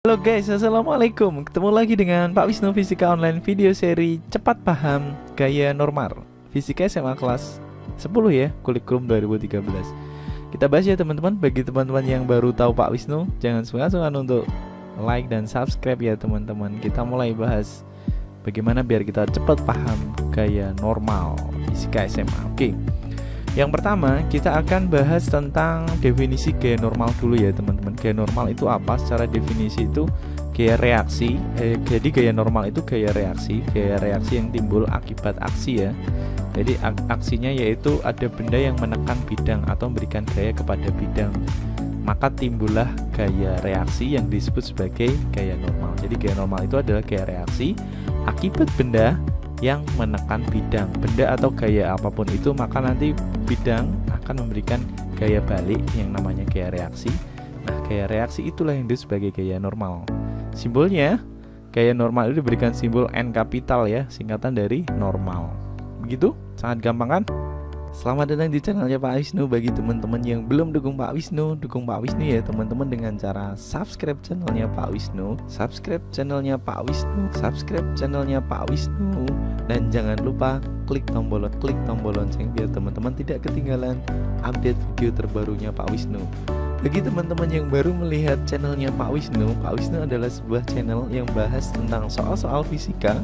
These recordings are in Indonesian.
Halo guys, assalamualaikum. Ketemu lagi dengan Pak Wisnu Fisika Online video seri Cepat Paham Gaya Normal Fisika SMA kelas 10 ya, kurikulum 2013. Kita bahas ya teman-teman. Bagi teman-teman yang baru tahu Pak Wisnu, jangan sungkan-sungkan untuk like dan subscribe ya teman-teman. Kita mulai bahas bagaimana biar kita cepat paham gaya normal fisika SMA. Oke. Yang pertama, kita akan bahas tentang definisi gaya normal dulu ya teman-teman. Gaya normal itu apa? Secara definisi itu gaya reaksi. Jadi gaya normal itu gaya reaksi yang timbul akibat aksi ya. Jadi aksinya yaitu ada benda yang menekan bidang atau memberikan gaya kepada bidang. Maka timbullah gaya reaksi yang disebut sebagai gaya normal. Jadi gaya normal itu adalah gaya reaksi akibat benda yang menekan bidang, benda atau gaya apapun itu, maka nanti bidang akan memberikan gaya balik yang namanya gaya reaksi. Nah, gaya reaksi itulah yang disebut sebagai gaya normal. Simbolnya, gaya normal itu diberikan simbol N kapital ya, singkatan dari normal. Begitu? Sangat gampang kan? Selamat datang di channelnya Pak Wisnu. Bagi teman-teman yang belum dukung Pak Wisnu, dukung Pak Wisnu ya teman-teman dengan cara subscribe channelnya Pak Wisnu, subscribe channelnya Pak Wisnu, subscribe channelnya Pak Wisnu, dan jangan lupa klik tombol lonceng biar teman-teman tidak ketinggalan update video terbarunya Pak Wisnu. Bagi teman-teman yang baru melihat channelnya Pak Wisnu adalah sebuah channel yang bahas tentang soal-soal fisika,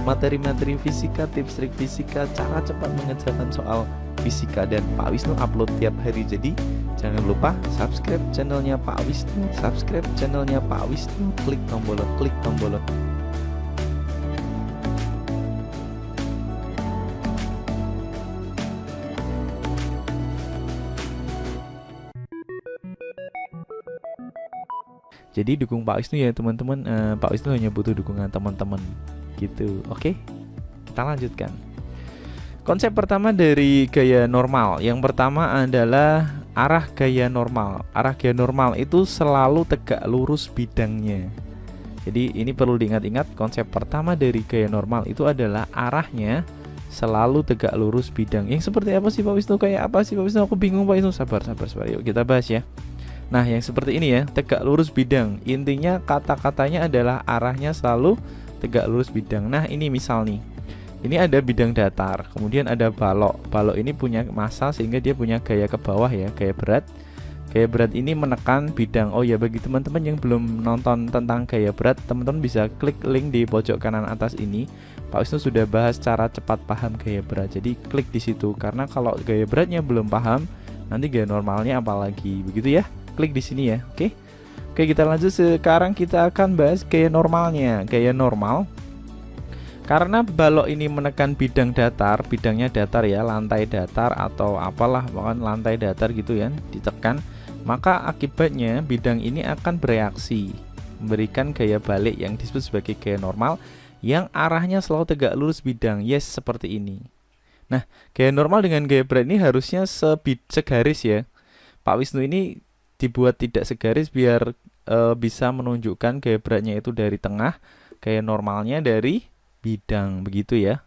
materi-materi fisika, tips trik fisika, cara cepat mengerjakan soal fisika, dan Pak Wisnu upload tiap hari. Jadi jangan lupa subscribe channelnya Pak Wisnu, subscribe channelnya Pak Wisnu, klik tombol. Jadi dukung Pak Wisnu ya teman-teman. Pak Wisnu hanya butuh dukungan teman-teman gitu. Oke, kita lanjutkan. Konsep pertama dari gaya normal. Yang pertama adalah arah gaya normal. Arah gaya normal itu selalu tegak lurus bidangnya. Jadi ini perlu diingat-ingat, konsep pertama dari gaya normal itu adalah arahnya selalu tegak lurus bidang. Yang seperti apa sih Pak Wisnu? Kayak apa sih Pak Wisnu? Aku bingung Pak Wisnu. Sabar. Yuk kita bahas ya. Nah, yang seperti ini ya, tegak lurus bidang. Intinya kata-katanya adalah arahnya selalu tegak lurus bidang. Nah, ini misal nih. Ini ada bidang datar, kemudian ada balok. Balok ini punya massa sehingga dia punya gaya ke bawah ya, gaya berat. Gaya berat ini menekan bidang. Oh ya, bagi teman-teman yang belum nonton tentang gaya berat, teman-teman bisa klik link di pojok kanan atas ini. Pak Wisnu sudah bahas cara cepat paham gaya berat. Jadi klik di situ karena kalau gaya beratnya belum paham, nanti gaya normalnya apalagi. Begitu ya. Klik di sini ya. Oke, kita lanjut. Sekarang kita akan bahas gaya normalnya. Gaya normal, karena balok ini menekan bidang datar, bidangnya datar ya, lantai datar atau apalah, bahkan lantai datar gitu ya, ditekan, maka akibatnya bidang ini akan bereaksi, memberikan gaya balik yang disebut sebagai gaya normal, yang arahnya selalu tegak lurus bidang. Yes, seperti ini. Nah, gaya normal dengan gaya berat ini harusnya segaris ya. Pak Wisnu ini dibuat tidak segaris biar bisa menunjukkan gaya beratnya itu dari tengah, gaya normalnya dari bidang, begitu ya.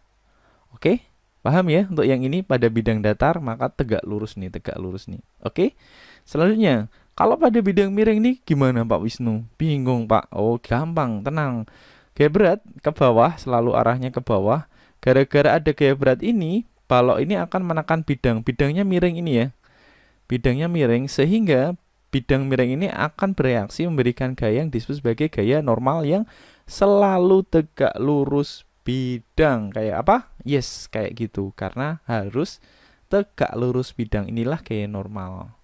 Oke, paham ya? Untuk yang ini pada bidang datar maka tegak lurus nih. Oke, selanjutnya kalau pada bidang miring nih gimana Pak Wisnu? Bingung Pak? Oh gampang, tenang. Gaya berat ke bawah, selalu arahnya ke bawah. Gara-gara ada gaya berat ini, balok ini akan menekan bidangnya miring ini ya. Bidangnya miring sehingga bidang miring ini akan bereaksi memberikan gaya yang disebut sebagai gaya normal yang selalu tegak lurus bidang. Kayak apa? Yes, kayak gitu. Karena harus tegak lurus bidang. Inilah gaya normal.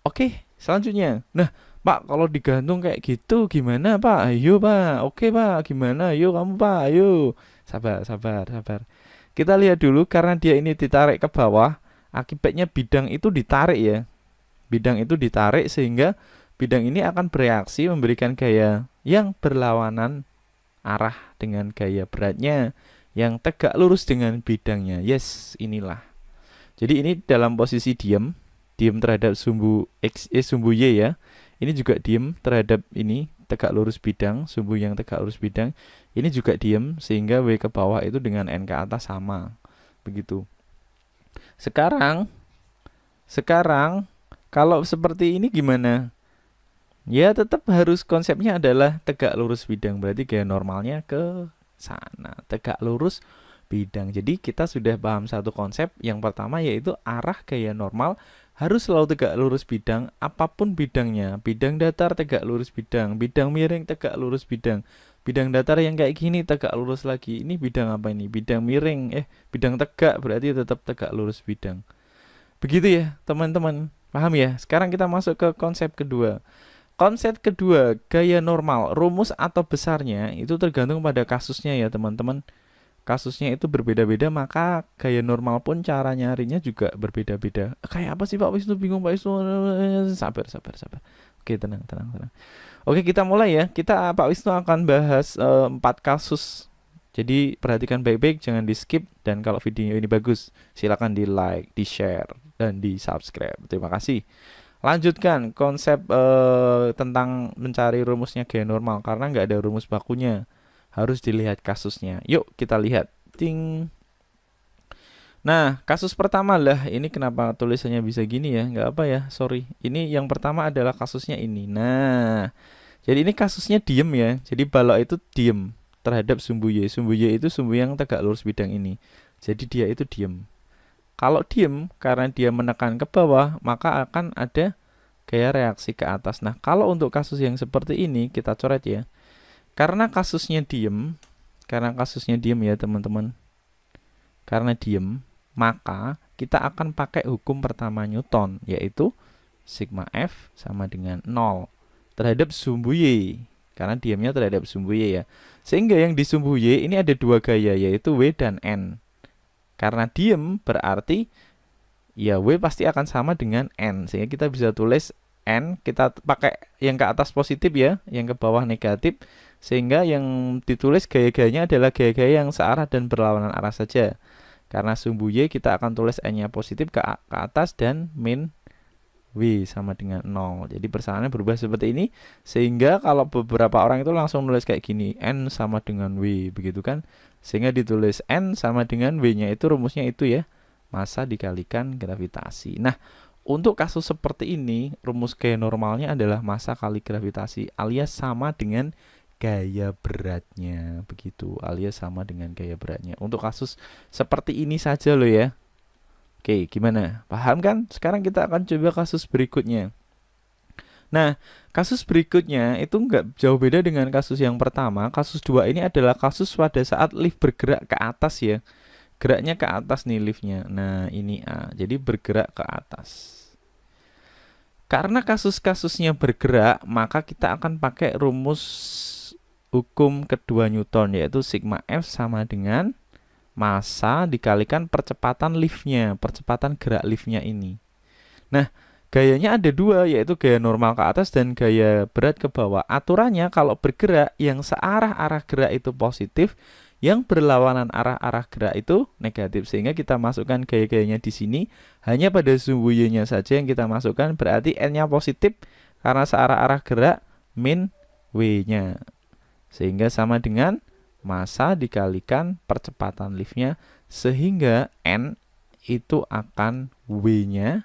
Oke, selanjutnya. Nah, Pak, kalau digantung kayak gitu gimana Pak? Ayo Pak. Oke Pak, gimana? Ayo kamu Pak, ayo. Sabar. Kita lihat dulu, karena dia ini ditarik ke bawah, akibatnya bidang itu ditarik ya. Bidang itu ditarik sehingga bidang ini akan bereaksi memberikan gaya yang berlawanan arah dengan gaya beratnya yang tegak lurus dengan bidangnya. Yes, inilah. Jadi ini dalam posisi diam terhadap sumbu X, sumbu Y ya. Ini juga diam terhadap ini tegak lurus bidang, sumbu yang tegak lurus bidang. Ini juga diam sehingga W ke bawah itu dengan N ke atas sama. Begitu. Sekarang kalau seperti ini gimana? Ya tetap harus konsepnya adalah tegak lurus bidang. Berarti gaya normalnya ke sana, tegak lurus bidang. Jadi kita sudah paham satu konsep. Yang pertama yaitu arah gaya normal harus selalu tegak lurus bidang, apapun bidangnya. Bidang datar tegak lurus bidang, bidang miring tegak lurus bidang. Bidang datar yang kayak gini tegak lurus lagi. Ini bidang apa ini? Bidang miring, bidang tegak, berarti tetap tegak lurus bidang. Begitu ya, teman-teman. Paham ya? Sekarang kita masuk ke konsep kedua. Konsep kedua, gaya normal, rumus atau besarnya itu tergantung pada kasusnya ya, teman-teman. Kasusnya itu berbeda-beda, maka gaya normal pun cara nyarinya juga berbeda-beda. Kayak apa sih Pak Wisnu? Bingung Pak Wisnu. Sabar, sabar, sabar. Oke, tenang, tenang, tenang. Oke, kita mulai ya. Pak Wisnu akan bahas 4 kasus. Jadi perhatikan baik-baik, jangan di skip. Dan kalau video ini bagus, silakan di like, di share, dan di subscribe. Terima kasih. Lanjutkan konsep tentang mencari rumusnya gaya normal, karena nggak ada rumus bakunya. Harus dilihat kasusnya. Yuk kita lihat. Ting. Nah, kasus pertama lah. Ini kenapa tulisannya bisa gini ya? Nggak apa ya, sorry. Ini yang pertama adalah kasusnya ini. Nah, jadi ini kasusnya diem ya. Jadi balok itu diem terhadap sumbu Y. Sumbu Y itu sumbu yang tegak lurus bidang ini. Jadi dia itu diem. Kalau diem, karena dia menekan ke bawah, maka akan ada gaya reaksi ke atas. Nah, kalau untuk kasus yang seperti ini, kita coret ya. Karena kasusnya diem ya teman-teman. Karena diem, maka kita akan pakai hukum pertama Newton, yaitu sigma F sama dengan 0 terhadap sumbu Y. Karena diemnya terhadap sumbu Y ya. Sehingga yang di sumbu Y ini ada dua gaya, yaitu W dan N. Karena diem berarti ya W pasti akan sama dengan N. Sehingga kita bisa tulis N, kita pakai yang ke atas positif ya, yang ke bawah negatif. Sehingga yang ditulis gaya-gayanya adalah gaya-gaya yang searah dan berlawanan arah saja. Karena sumbu Y kita akan tulis N-nya positif ke atas dan min W sama dengan 0. Jadi persamaannya berubah seperti ini. Sehingga kalau beberapa orang itu langsung nulis kayak gini, N sama dengan W, begitu kan. Sehingga ditulis N sama dengan W-nya itu rumusnya itu ya, massa dikalikan gravitasi. Nah, untuk kasus seperti ini, rumus gaya normalnya adalah massa kali gravitasi, alias sama dengan gaya beratnya, begitu, alias sama dengan gaya beratnya. Untuk kasus seperti ini saja loh ya. Oke, gimana? Paham kan? Sekarang kita akan coba kasus berikutnya. Nah, kasus berikutnya itu nggak jauh beda dengan kasus yang pertama. Kasus 2 ini adalah kasus pada saat lift bergerak ke atas ya. Geraknya ke atas nih liftnya. Nah, ini A. Jadi bergerak ke atas. Karena kasus-kasusnya bergerak, maka kita akan pakai rumus hukum kedua Newton, yaitu sigma F sama dengan massa dikalikan percepatan liftnya, percepatan gerak liftnya ini. Nah, gayanya ada dua, yaitu gaya normal ke atas dan gaya berat ke bawah. Aturannya kalau bergerak, yang searah arah gerak itu positif, yang berlawanan arah gerak itu negatif. Sehingga kita masukkan gaya-gayanya di sini, hanya pada sumbu Y-nya saja yang kita masukkan, berarti N-nya positif karena searah arah gerak min W-nya. Sehingga sama dengan massa dikalikan percepatan liftnya, sehingga N itu akan W-nya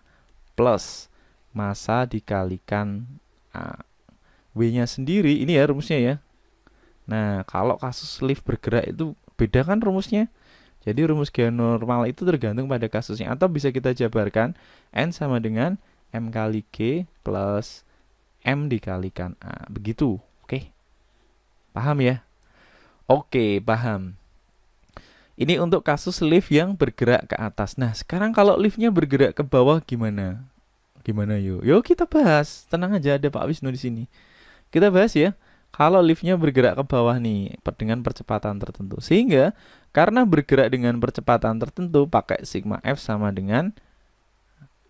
plus massa dikalikan A. W-nya sendiri, ini ya rumusnya ya. Nah, kalau kasus lift bergerak itu beda kan rumusnya. Jadi rumus gaya normal itu tergantung pada kasusnya. Atau bisa kita jabarkan, N sama dengan M kali G plus M dikalikan A. Begitu, oke? Paham ya? Oke, paham. Ini untuk kasus lift yang bergerak ke atas. Nah, sekarang kalau liftnya bergerak ke bawah gimana? Gimana yuk? Yuk kita bahas. Tenang aja, ada Pak Wisnu di sini. Kita bahas ya. Kalau liftnya bergerak ke bawah nih dengan percepatan tertentu. Sehingga karena bergerak dengan percepatan tertentu, pakai sigma F sama dengan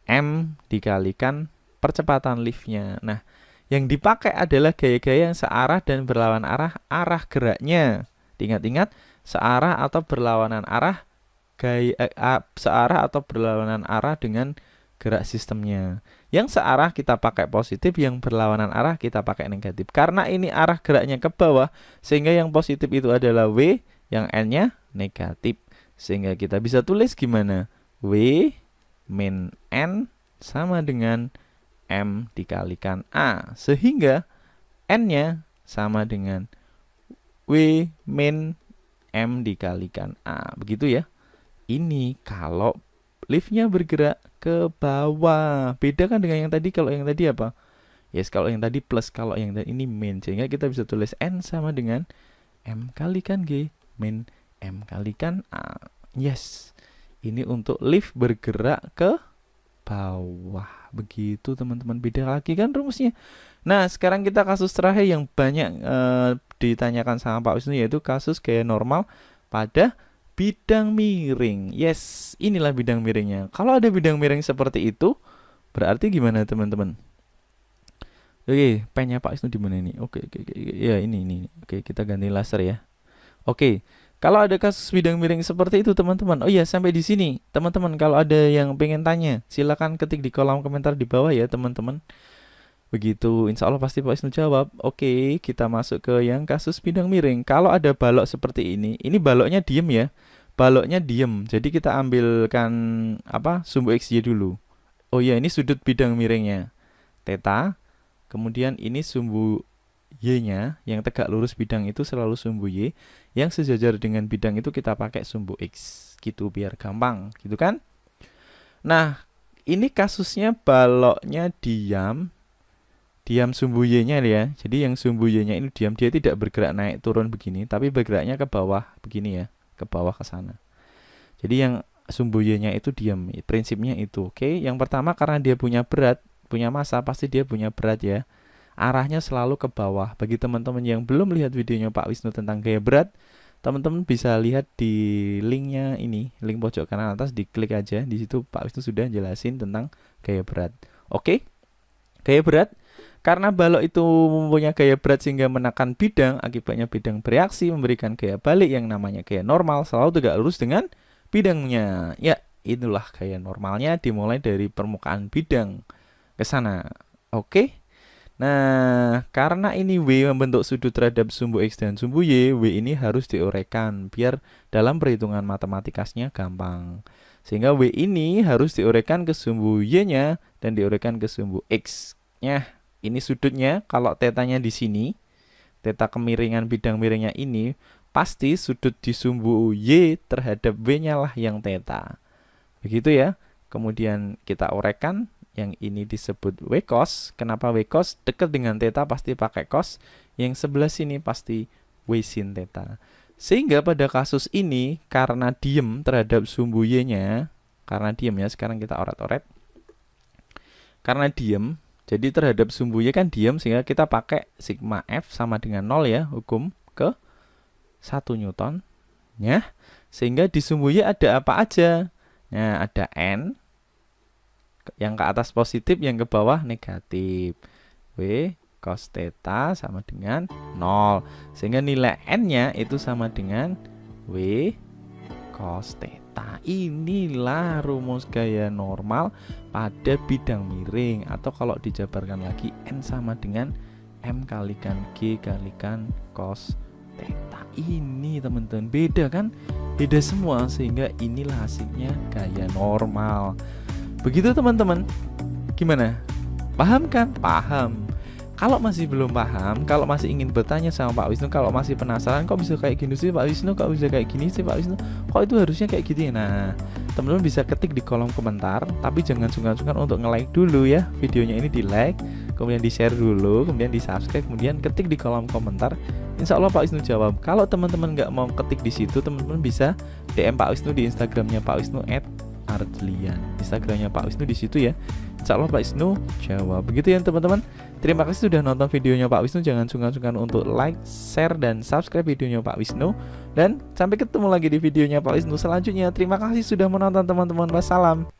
M dikalikan percepatan liftnya. Nah, yang dipakai adalah gaya-gaya yang searah dan berlawan arah geraknya. Ingat-ingat, searah atau berlawanan arah searah atau berlawanan arah dengan gerak sistemnya. Yang searah kita pakai positif, yang berlawanan arah kita pakai negatif. Karena ini arah geraknya ke bawah, sehingga yang positif itu adalah W, yang N-nya negatif. Sehingga kita bisa tulis gimana? W min N sama dengan M dikalikan A. Sehingga N-nya sama dengan W min M dikalikan A. Begitu ya. Ini kalau liftnya bergerak ke bawah. Beda kan dengan yang tadi. Kalau yang tadi apa? Yes, kalau yang tadi plus, kalau yang tadi ini min. Sehingga kita bisa tulis N sama dengan M kalikan G min M kalikan A. Yes. Ini untuk lift bergerak ke bawah. Begitu teman-teman. Beda lagi kan rumusnya. Nah, sekarang kita kasus terakhir yang banyak ditanyakan sama Pak Wisnu, yaitu kasus gaya normal pada bidang miring. Yes, inilah bidang miringnya. Kalau ada bidang miring seperti itu, berarti gimana teman-teman? Oke, pennya Pak Wisnu di mana ini? Oke. Ya, ini. Oke, kita ganti laser ya. Oke. Kalau ada kasus bidang miring seperti itu teman-teman. Oh iya, sampai di sini. Teman-teman, kalau ada yang pengen tanya, silakan ketik di kolom komentar di bawah ya teman-teman. Begitu, insya Allah pasti Pak Wisnu jawab. Oke, kita masuk ke yang kasus bidang miring. Kalau ada balok seperti ini baloknya diem ya. Baloknya diem. Jadi kita ambilkan sumbu XY dulu. Oh iya, ini sudut bidang miringnya. Theta. Kemudian ini sumbu Y-nya, yang tegak lurus bidang itu selalu sumbu Y. Yang sejajar dengan bidang itu kita pakai sumbu X. Gitu, biar gampang. Gitu kan? Nah, ini kasusnya baloknya diam sumbu Y-nya ya. Jadi yang sumbu Y-nya ini diam, dia tidak bergerak naik turun begini, tapi bergeraknya ke bawah begini ya, ke bawah ke sana. Jadi yang sumbu Y-nya itu diam. Prinsipnya itu. Oke, yang pertama karena dia punya massa, pasti dia punya berat ya. Arahnya selalu ke bawah. Bagi teman-teman yang belum lihat videonya Pak Wisnu tentang gaya berat, teman-teman bisa lihat di linknya ini, link pojok kanan atas, diklik aja. Di situ Pak Wisnu sudah jelasin tentang gaya berat. Oke, gaya berat. Karena balok itu mempunyai gaya berat sehingga menekan bidang, akibatnya bidang bereaksi memberikan gaya balik yang namanya gaya normal, selalu tegak lurus dengan bidangnya. Ya, itulah gaya normalnya, dimulai dari permukaan bidang ke sana. Oke. Nah, karena ini W membentuk sudut terhadap sumbu X dan sumbu Y, W ini harus diuraikan biar dalam perhitungan matematikasnya gampang. Sehingga W ini harus diuraikan ke sumbu Y-nya dan diuraikan ke sumbu X-nya. Ini sudutnya, kalau tetanya di sini, teta kemiringan bidang miringnya ini, pasti sudut di sumbu Y terhadap W-nya lah yang teta. Begitu ya. Kemudian kita uraikan. Yang ini disebut W cos. Kenapa W cos? Dekat dengan theta pasti pakai cos. Yang sebelah sini pasti W sin theta. Sehingga pada kasus ini karena diem terhadap sumbu Y-nya, karena diem ya, sekarang kita oret-oret. Karena diem, jadi terhadap sumbu Y kan diem, sehingga kita pakai sigma F sama dengan 0 ya, hukum ke 1 Newton ya. Sehingga di sumbu Y ada apa aja? Nah, ada N. Yang ke atas positif, yang ke bawah negatif. W cos theta sama dengan 0. Sehingga nilai N-nya itu sama dengan W cos theta. Inilah rumus gaya normal pada bidang miring. Atau kalau dijabarkan lagi, N sama dengan M kalikan G kalikan cos theta. Ini teman-teman, beda kan? Beda semua, sehingga inilah hasilnya gaya normal. Begitu teman-teman. Gimana? Paham kan? Paham. Kalau masih belum paham, kalau masih ingin bertanya sama Pak Wisnu, kalau masih penasaran kok bisa kayak gini sih Pak Wisnu, kok bisa kayak gini sih Pak Wisnu, kok itu harusnya kayak gitu ya. Nah, teman-teman bisa ketik di kolom komentar, tapi jangan sungkan-sungkan untuk nge-like dulu ya. Videonya ini di-like, kemudian di-share dulu, kemudian di-subscribe, kemudian ketik di kolom komentar. Insya Allah Pak Wisnu jawab. Kalau teman-teman nggak mau ketik di situ, teman-teman bisa DM Pak Wisnu di Instagramnya Pak Wisnu @ardlian. Instagramnya Pak Wisnu di situ ya. Insya Allah Pak Wisnu jawab. Begitu ya teman-teman. Terima kasih sudah nonton videonya Pak Wisnu. Jangan sungkan-sungkan untuk like, share, dan subscribe videonya Pak Wisnu. Dan sampai ketemu lagi di videonya Pak Wisnu selanjutnya. Terima kasih sudah menonton teman-teman. Wassalam.